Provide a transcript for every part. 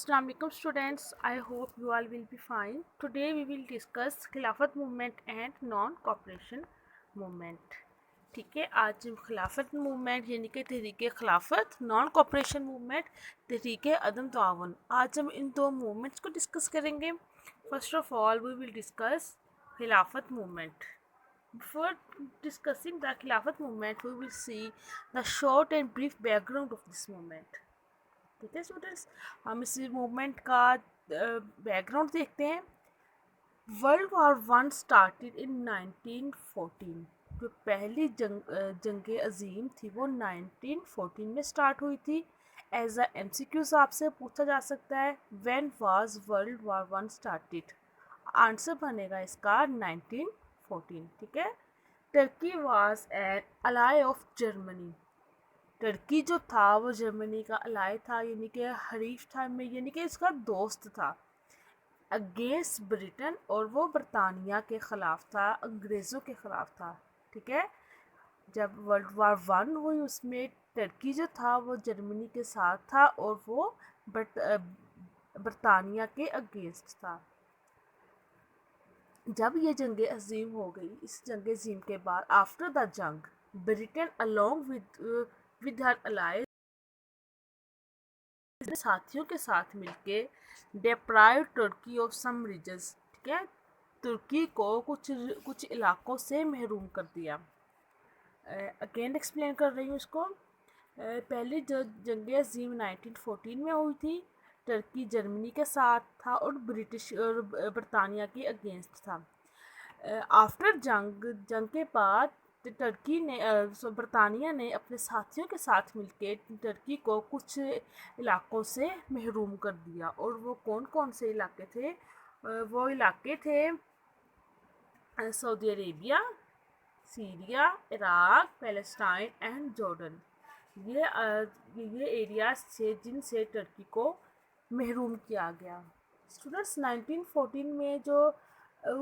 Assalamu alaikum students. I hope you all will be fine. Today we will discuss खिलाफत movement and non-cooperation movement. ठीक है, आज खिलाफत movement यानी कि तहरीक खिलाफत, नॉन कॉपरेशन मूवमेंट, तहरीक अदम तावन, आज हम इन दो मूवमेंट्स को डिस्कस करेंगे. First of all we will discuss Khilafat movement. Before discussing the Khilafat movement, we will see the short and brief background of this movement. ठीक है स्टूडेंट्स, हम इस मूवमेंट का बैकग्राउंड देखते हैं. World war one started in 1914. जो पहली जंग अजीम थी वो 1914 में स्टार्ट हुई थी. एज अ MCQs आपसे पूछा जा सकता है, when was world war one started. Answer बनेगा इसका 1914. ठीक है. Turkey was an ally of Germany. Turkey जो था वो जर्मनी का अलाई था, यानी कि हरीफ था में, यानी कि इसका दोस्त था, अगेंस्ट ब्रिटेन, और वो बरतानिया के ख़िलाफ़ था, अंग्रेज़ों के ख़िलाफ़ था. ठीक है. जब वर्ल्ड वार वन हुई उसमें टर्की जो था वो जर्मनी के साथ था और वो बरतानिया के अगेंस्ट था. जब ये जंग अजीम हो गई, इस जंग अजीम के बाद आफ्टर द जंग Britain along with her allies साथियों के साथ मिलके डेप्राइव तुर्की ऑफ सम रीजन्स. ठीक है, तुर्की को कुछ इलाकों से महरूम कर दिया. अगेन एक्सप्लेन कर रही हूँ इसको. पहली जंग अजीम 1914 में हुई थी. टर्की जर्मनी के साथ था और ब्रिटिश और बरतानिया के अगेंस्ट था. आफ्टर जंग के बाद टर्की ने बरतानिया ने अपने साथियों के साथ मिलकर टर्की को कुछ इलाकों से महरूम कर दिया. और वो कौन कौन से इलाके थे? वो इलाके थे Saudi Arabia, Syria, Iraq, Palestine and Jordan. ये एरियाज थे जिनसे टर्की को महरूम किया गया. स्टूडेंट्स, 1914 में जो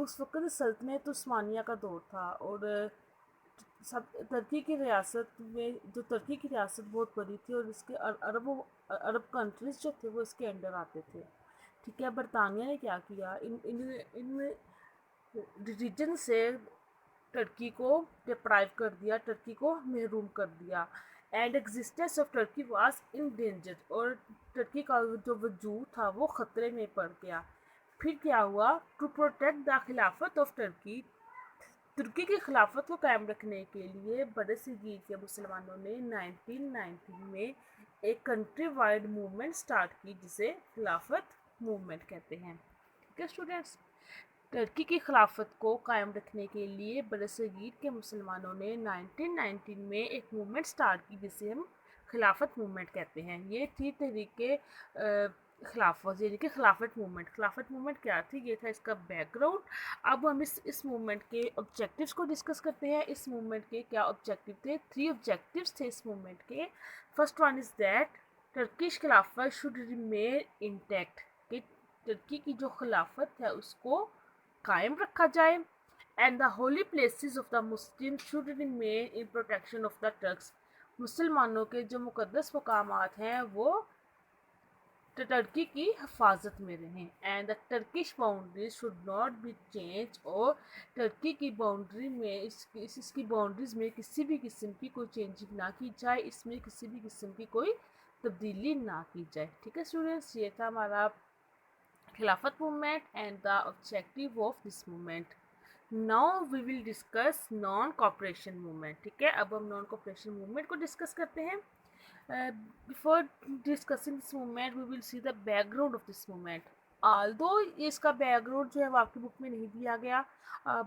उस वक्त सल्तनत उस्मानिया का दौर था और टर्की की रियासत में, जो टर्की की रियासत बहुत बड़ी थी और इसके अरब कंट्रीज जो थे वो इसके अंडर आते थे. ठीक है. बरतानिया ने क्या किया, इन रीजन से टर्की को डिप्राइव कर दिया, टर्की को महरूम कर दिया. And existence of Turkey was in danger, और टर्की का जो वजूद था वो ख़तरे में पड़ गया. फिर क्या हुआ? टू प्रोटेक्ट द खिलाफत ऑफ टर्की, तुर्की की खिलाफत को कायम रखने के लिए बड़े सगीर के मुसलमानों ने 1919 में एक कंट्री वाइड मूवमेंट स्टार्ट की जिसे खिलाफत मूवमेंट कहते हैं. ठीक है स्टूडेंट्स, टर्की की खिलाफत को कायम रखने के लिए बड़े सगीर के मुसलमानों ने 1919 में एक मूवमेंट स्टार्ट की जिसे हम खिलाफत मूवमेंट कहते हैं. ये थी तहरीक खिलाफत यानी कि खिलाफत मूवमेंट. खिलाफत मूवमेंट क्या थी, ये था इसका बैकग्राउंड. अब हम इस मूवमेंट के ऑब्जेक्टिव्स को डिस्कस करते हैं. इस मूवमेंट के क्या ऑब्जेक्टिव थे? 3 ऑब्जेक्टिव्स थे इस मूवमेंट के. First one is that Turkish खिलाफत शुड रिमेन इंटैक्ट, कि टर्की की जो खिलाफत है उसको कायम रखा जाए. And the Holi places of the Muslim should remain in protection of the Turks, मुसलमानों के जो मुकद्दस मकामात हैं वो टर्की की हिफाजत में रहें. And the Turkish boundaries should not be change, और टर्की की बाउंड्री में इसकी बाउंड्रीज में किसी भी किस्म की कोई चेंजिंग ना की जाए, इसमें किसी भी किस्म की कोई तब्दीली ना की जाए. ठीक है स्टूडेंट्स, ये था हमारा खिलाफत movement and the objective of this movement. Now we will discuss non cooperation movement. ठीक है, अब हम नॉन कॉपरेशन मूवमेंट को डिस्कस करते हैं. Before discussing this movement, we will see the background of this movement. Although इसका background जो है वो आपकी बुक में नहीं दिया गया,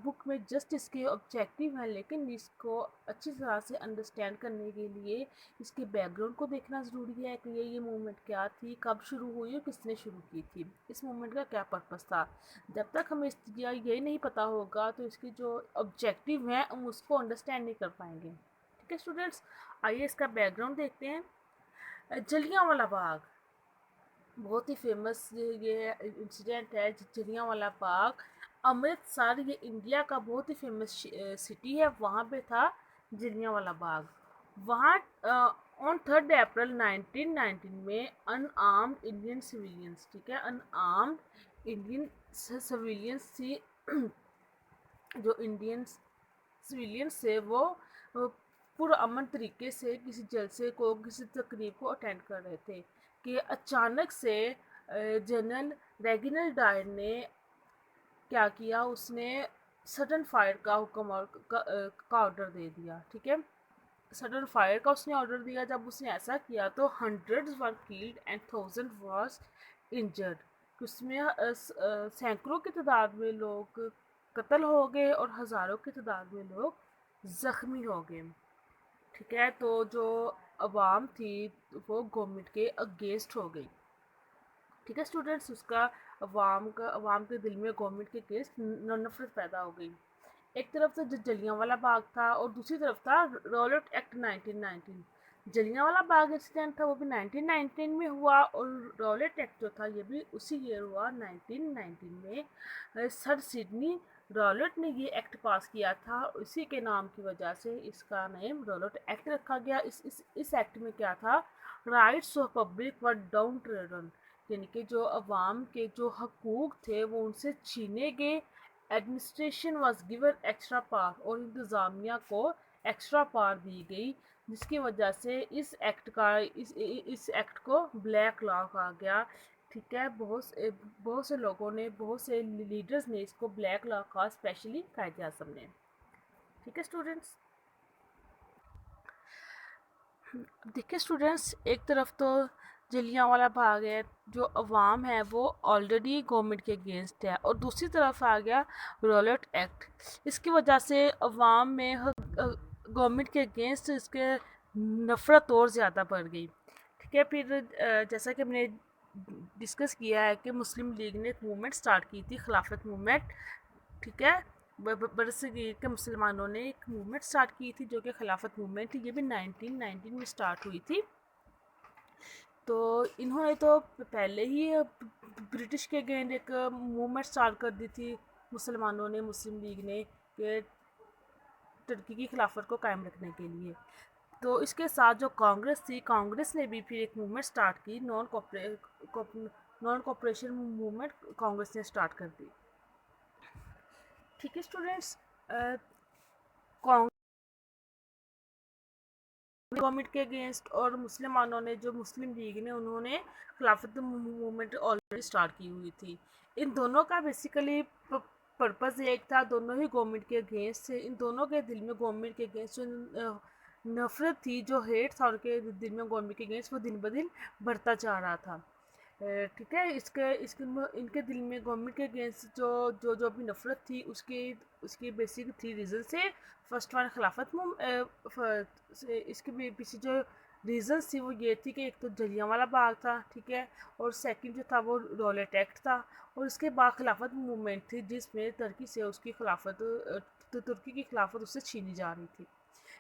बुक में जस्ट इसके ऑब्जेक्टिव हैं, लेकिन इसको अच्छी तरह से अंडरस्टैंड करने के लिए इसके बैकग्राउंड को देखना ज़रूरी है कि ये मूवमेंट क्या थी, कब शुरू हुई और किसने शुरू की थी, इस मूवमेंट का क्या पर्पस था. जब तक हमें ये नहीं पता होगा तो इसके जो ऑब्जेक्टिव हैं हम उसको अंडरस्टैंड नहीं कर पाएंगे. ठीक है स्टूडेंट्स, आइए इसका बैकग्राउंड देखते हैं. जलियांवाला बाग बहुत ही फेमस ये इंसिडेंट है. जलियांवाला बाग अमृतसर, ये इंडिया का बहुत ही फेमस सिटी है, वहाँ पे था जलियांवाला बाग. वहाँ ऑन 3 अप्रैल 1919 में अनआर्म्ड इंडियन सिविलियंस, ठीक है, अनआर्म्ड इंडियन सिविलियंस थी, जो इंडियन सिविलियंस थे वो पुरअमन तरीके से किसी जलसे को, किसी तकरीब को अटेंड कर रहे थे कि अचानक से जनरल रेगिनल डायर ने क्या किया, उसने सडन फायर का हुक्म का ऑर्डर दे दिया, ठीक है, सडन फायर का उसने ऑर्डर दिया। जब उसने ऐसा किया तो hundreds were killed and thousand was injured, उसमें सैकड़ों की तादाद में लोग कत्ल हो गए और हज़ारों की तादाद में लोग ज़ख्मी हो गए, ठीक है। तो जो अवाम थी वो गवर्नमेंट के अगेंस्ट हो गई, ठीक है स्टूडेंट्स, उसका अवाम के दिल में गवर्नमेंट के अगेंस्ट नफरत पैदा हो गई। एक तरफ तो जलियांवाला बाग था और दूसरी तरफ था Rowlatt act 1919। Jallianwala Bagh incident था वो भी 1919 में हुआ और रॉलेट एक्ट जो था ये भी उसी ईयर हुआ 1919 में। सर सिडनी रॉलेट ने ये एक्ट पास किया था, इसी के नाम की वजह से इसका नेम रॉलेट एक्ट रखा गया। इस एक्ट में क्या था, rights of public were downtrodden, यानी कि जो अवाम के जो हकूक थे वो उनसे छीने गए। Administration was given extra power, और इंतज़ामिया को एक्स्ट्रा पावर दी गई, जिसकी वजह से इस एक्ट को ब्लैक लॉ कहा गया, ठीक है। बहुत से लोगों ने, बहुत से लीडर्स ने इसको ब्लैक लॉ कहा, स्पेशली कायदे आज़म ने, ठीक है स्टूडेंट्स। देखिए स्टूडेंट्स, एक तरफ तो जलियांवाला बाग है, जो अवाम है वो ऑलरेडी गवर्नमेंट के अगेंस्ट है, और दूसरी तरफ आ गया रॉलेट एक्ट। इसकी वजह से अवाम में गवर्नमेंट के अगेंस्ट इसके नफ़रत और ज़्यादा बढ़ गई, ठीक है। फिर जैसा कि हमने डिस्कस किया है कि मुस्लिम लीग ने एक मूवमेंट स्टार्ट की थी, खिलाफत मूवमेंट, ठीक है। बरसगीर के मुसलमानों ने एक मूवमेंट स्टार्ट की थी जो कि खिलाफत मूवमेंट थी, ये भी 1919 में स्टार्ट हुई थी। तो इन्होंने तो पहले ही ब्रिटिश के अगेंस्ट एक मूवमेंट स्टार्ट कर दी थी मुसलमानों ने, मुस्लिम लीग ने, कि तुर्की की खिलाफत को कायम रखने के लिए। तो इसके साथ जो कांग्रेस थी, कांग्रेस ने भी फिर एक मूवमेंट स्टार्ट की, नॉन कॉपरेशन मूवमेंट कांग्रेस ने स्टार्ट कर दी, ठीक है स्टूडेंट्स। गवर्नमेंट के अगेंस्ट और मुसलमानों ने, जो मुस्लिम लीग ने, उन्होंने खिलाफत मूवमेंट ऑलरेडी स्टार्ट की हुई थी। इन दोनों का बेसिकली पर्पज़ एक था, दोनों ही गवर्नमेंट के अगेंस्ट थे। इन दोनों के दिल में गवर्नमेंट के अगेंस्ट जो नफ़रत थी, जो हेट था उनके दिल में गवर्नमेंट के अगेंस्ट, वो दिन ब दिन बढ़ता जा रहा था, ठीक है। इसके इसके इनके दिल में गवर्नमेंट के अगेंस्ट जो जो जो भी नफ़रत थी, उसकी बेसिक 3 रीज़न से। फर्स्ट वन खिलाफत इसके पीछे जो रीज़न्स थी वो ये थी कि एक तो जलियांवाला बाग था, ठीक है, और सेकंड जो था वो रॉलेट एक्ट था, और इसके बाद खिलाफत मूवमेंट थी जिसमें तुर्की से उसकी खिलाफत तुर्की की खिलाफत उससे छीनी जा रही थी।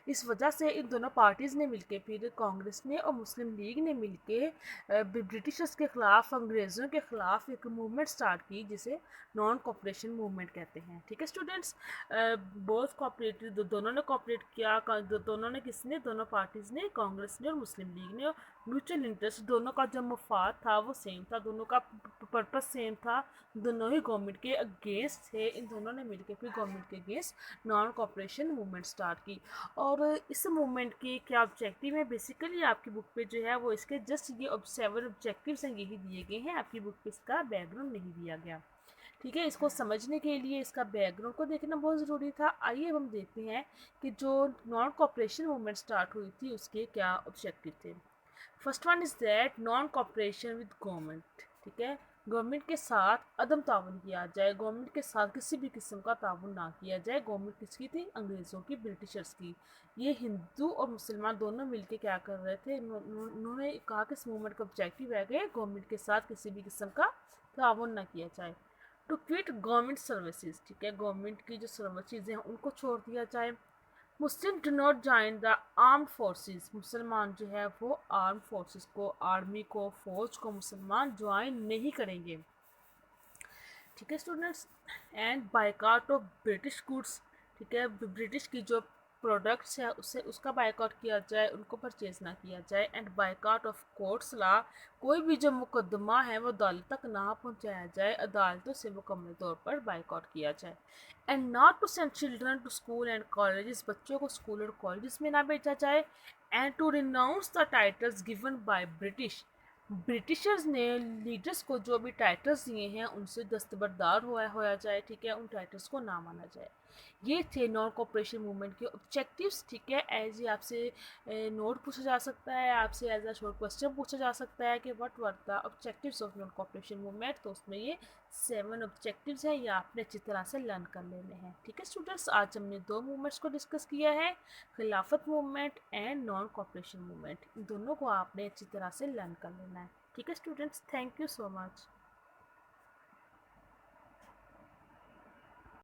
इस वजह से इन दोनों पार्टीज़ ने मिलके, फिर कांग्रेस ने और मुस्लिम लीग ने मिलके ब्रिटिशर्स के ख़िलाफ़, अंग्रेज़ों के ख़िलाफ़ एक मूवमेंट स्टार्ट की जिसे नॉन कॉपरेशन मूवमेंट कहते हैं, ठीक है स्टूडेंट्स। बोथ कॉपरेटेड, दोनों ने कॉपरेट किया, दोनों ने, किसने, दोनों पार्टीज़ ने, कांग्रेस ने और मुस्लिम लीग ने। म्यूचुअल इंटरेस्ट, दोनों का जो मफाद था वो सेम था, दोनों का पर्पस सेम था, दोनों ही गवर्नमेंट के अगेंस्ट थे। इन दोनों ने मिलकर फिर गवर्नमेंट के against non cooperation movement start की। और इस मूवमेंट की क्या ऑब्जेक्टिव है, बेसिकली आपकी बुक पे जो है वो इसके जस्ट ये 7 ऑब्जेक्टिव्स हैं, यही दिए गए हैं, आपकी बुक पे इसका बैकग्राउंड नहीं दिया गया, ठीक है। इसको समझने के लिए इसका बैकग्राउंड को देखना बहुत ज़रूरी था। आइए हम देखते हैं कि जो नॉन कॉपरेशन मूवमेंट स्टार्ट हुई थी उसके क्या ऑब्जेक्टिव थे। First one is that non cooperation with government, ठीक है, गवर्नमेंट के साथ अदम ताउन किया जाए, गवर्नमेंट के साथ किसी भी किस्म का ताउन ना किया जाए। गवर्नमेंट किसकी थी, अंग्रेज़ों की, ब्रिटिशर्स की। ये हिंदू और मुसलमान दोनों मिलके क्या कर रहे थे, उन्होंने कहा कि इस मूवमेंट का ऑब्जेक्टिव है कि गवर्नमेंट के साथ किसी भी किस्म का ताउन ना किया जाए। टू क्विट गवर्नमेंट सर्विसेज, ठीक है, गवर्नमेंट की जो सर्विस चीज़ें हैं उनको छोड़ दिया जाए। Muslim do not join the armed forces, मुसलमान जो है वो आर्म फोर्सेस को, आर्मी को, फौज को मुसलमान ज्वाइन नहीं करेंगे, ठीक है students. And boycott of British goods, ठीक है, ब्रिटिश की जो پروڈکٹس ہے اسے اس کا بائیکاٹ کیا جائے، ان کو پرچیز نہ کیا جائے. اینڈ بائیکاٹ آف کورٹس لا، کوئی بھی جو مقدمہ ہے وہ عدالت تک نہ پہنچایا جائے، عدالتوں سے مکمل طور پر بائیکاٹ کیا جائے. And not to send children to school and colleges, بچوں کو اسکول اور کالجز میں نہ بھیجا جائے. And to renounce the titles given by Britishers نے لیڈرز کو جو بھی ٹائٹلز دیے ہیں ان سے دستبردار ہوا جائے، ٹھیک ہے، ان ٹائٹلز کو نہ مانا جائے. یہ تھے نان کوپریشن موومنٹ کے آبجیکٹیوز، ٹھیک ہے. ایز یہ آپ سے نوٹ پوچھا جا سکتا ہے، آپ سے ایز اے شارٹ کوسچن پوچھا جا سکتا ہے کہ what were the objectives of non cooperation movement, تو اس میں یہ 7 آبجیکٹیوز ہیں، یہ آپ نے اچھی طرح سے لرن کر لینے ہیں. ٹھیک ہے اسٹوڈنٹس، آج ہم نے 2 موومنٹس کو ڈسکس کیا ہے، Khilafat movement and non cooperation movement. ان دونوں کو آپ نے اچھی طرح سے لرن کر لینا ہے. ٹھیک ہے students, thank you so much.